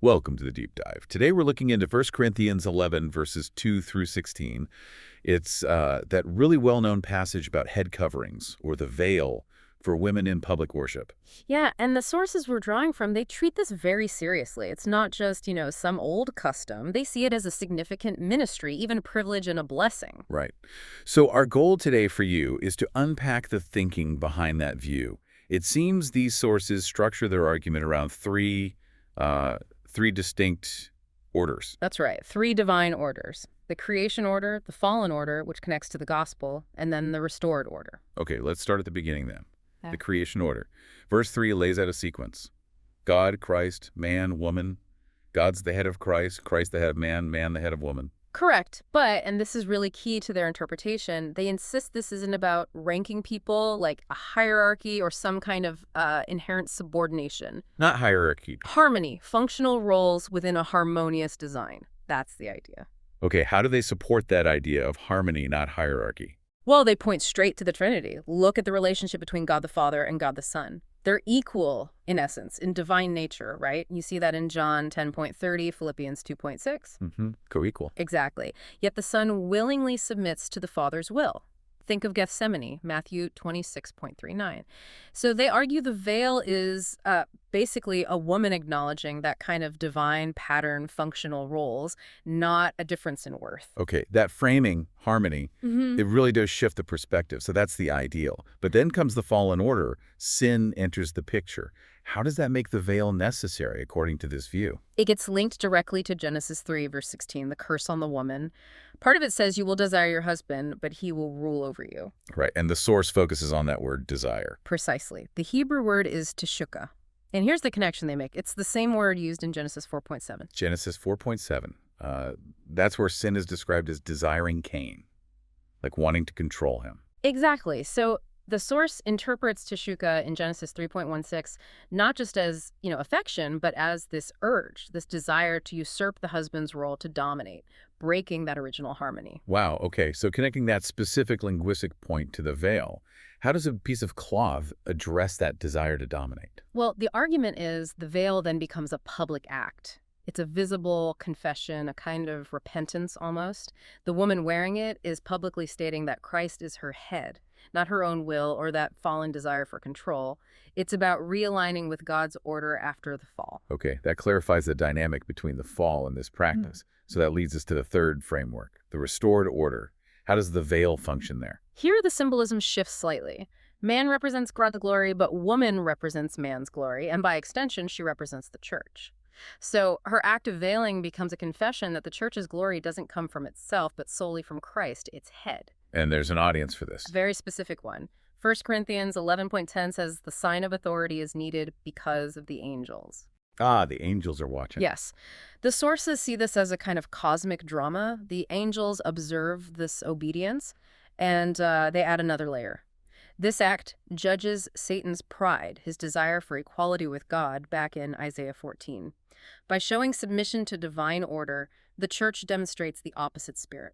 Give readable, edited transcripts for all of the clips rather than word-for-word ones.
Welcome to the Deep Dive. Today we're looking into 1 Corinthians 11, verses 2 through 16. It's that really well-known passage about head coverings, or the veil, for women in public worship. Yeah, and the sources we're drawing from, they treat this very seriously. It's not just, some old custom. They see it as a significant ministry, even privilege and a blessing. Right. So our goal today for you is to unpack the thinking behind that view. It seems these sources structure their argument around three distinct orders. That's right, 3 divine orders. The creation order, the fallen order, which connects to the gospel, and then the restored order. Okay, let's start at the beginning then. Okay. The creation order. Verse 3 lays out a sequence. God, Christ, man, woman. God's the head of Christ, Christ the head of man, man the head of woman. Correct, but, and this is really key to their interpretation, they insist this isn't about ranking people like a hierarchy or some kind of inherent subordination. Not hierarchy. Harmony, functional roles within a harmonious design. That's the idea. Okay, how do they support that idea of harmony, not hierarchy? Well, they point straight to the Trinity. Look at the relationship between God the Father and God the Son. They're equal, in essence, in divine nature, right? You see that in John 10.30, Philippians 2.6. Co-equal. Exactly. Yet the Son willingly submits to the Father's will. Think of Gethsemane, Matthew 26.39. So they argue the veil is basically a woman acknowledging that kind of divine pattern functional roles, not a difference in worth. Okay, that framing, harmony, it really does shift the perspective. So that's the ideal. But then comes the fallen order. Sin enters the picture. How does that make the veil necessary, according to this view? It gets linked directly to Genesis 3, verse 16, the curse on the woman. Part of it says you will desire your husband, but he will rule over you. Right, and the source focuses on that word desire. Precisely. The Hebrew word is teshuka. And here's the connection they make. It's the same word used in Genesis 4.7. Genesis 4.7. That's where sin is described as desiring Cain, like wanting to control him. Exactly. So the source interprets teshuka in Genesis 3.16 not just as, affection, but as this urge, this desire to usurp the husband's role to dominate, breaking that original harmony. Wow, okay, so connecting that specific linguistic point to the veil, how does a piece of cloth address that desire to dominate? Well, the argument is the veil then becomes a public act. It's a visible confession, a kind of repentance almost. The woman wearing it is publicly stating that Christ is her head, not her own will or that fallen desire for control. It's about realigning with God's order after the fall. Okay, that clarifies the dynamic between the fall and this practice. So that leads us to the third framework, the restored order. How does the veil function there? Here the symbolism shifts slightly. Man represents God's glory, but woman represents man's glory, and by extension, she represents the church. So her act of veiling becomes a confession that the church's glory doesn't come from itself, but solely from Christ, its head. And there's an audience for this. A very specific one. 1 Corinthians 11.10 says the sign of authority is needed because of the angels. Ah, the angels are watching. Yes. The sources see this as a kind of cosmic drama. The angels observe this obedience, and they add another layer. This act judges Satan's pride, his desire for equality with God, back in Isaiah 14. By showing submission to divine order, the church demonstrates the opposite spirit.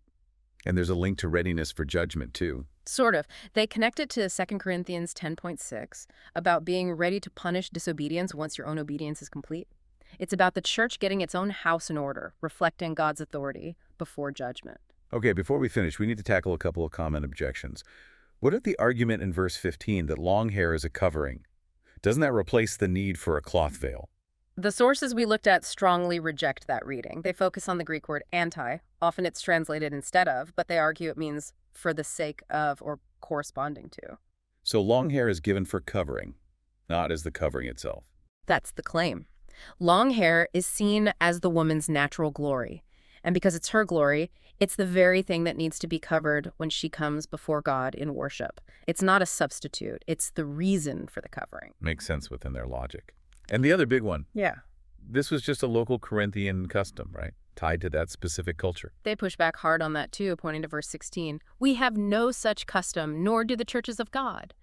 And there's a link to readiness for judgment, too. Sort of. They connect it to 2 Corinthians 10.6 about being ready to punish disobedience once your own obedience is complete. It's about the church getting its own house in order, reflecting God's authority before judgment. Okay, before we finish, we need to tackle a couple of common objections. What if the argument in verse 15 that long hair is a covering? Doesn't that replace the need for a cloth veil? The sources we looked at strongly reject that reading. They focus on the Greek word anti. Often it's translated instead of, but they argue it means for the sake of or corresponding to. So long hair is given for covering, not as the covering itself. That's the claim. Long hair is seen as the woman's natural glory. And because it's her glory, it's the very thing that needs to be covered when she comes before God in worship. It's not a substitute. It's the reason for the covering. Makes sense within their logic. And the other big one. Yeah. This was just a local Corinthian custom, right? Tied to that specific culture. They push back hard on that too, pointing to verse 16. We have no such custom, nor do the churches of God.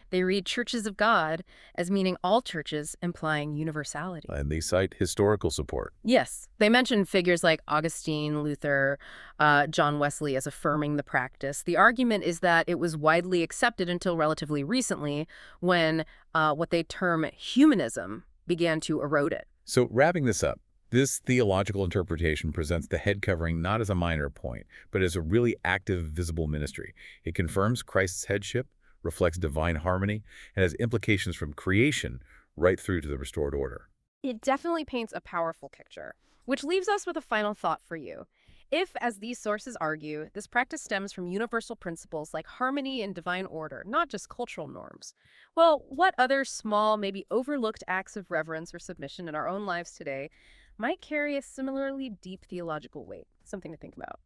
They read churches of God as meaning all churches, implying universality. And they cite historical support. Yes. They mention figures like Augustine, Luther, John Wesley as affirming the practice. The argument is that it was widely accepted until relatively recently when what they term humanism began to erode it. So wrapping this up, This theological interpretation presents the head covering not as a minor point, but as a really active, visible ministry. It confirms Christ's headship, reflects divine harmony, and has implications from creation right through to the restored order. It definitely paints a powerful picture, which leaves us with a final thought for you. If, as these sources argue, this practice stems from universal principles like harmony and divine order, not just cultural norms, well, what other small, maybe overlooked acts of reverence or submission in our own lives today might carry a similarly deep theological weight? Something to think about.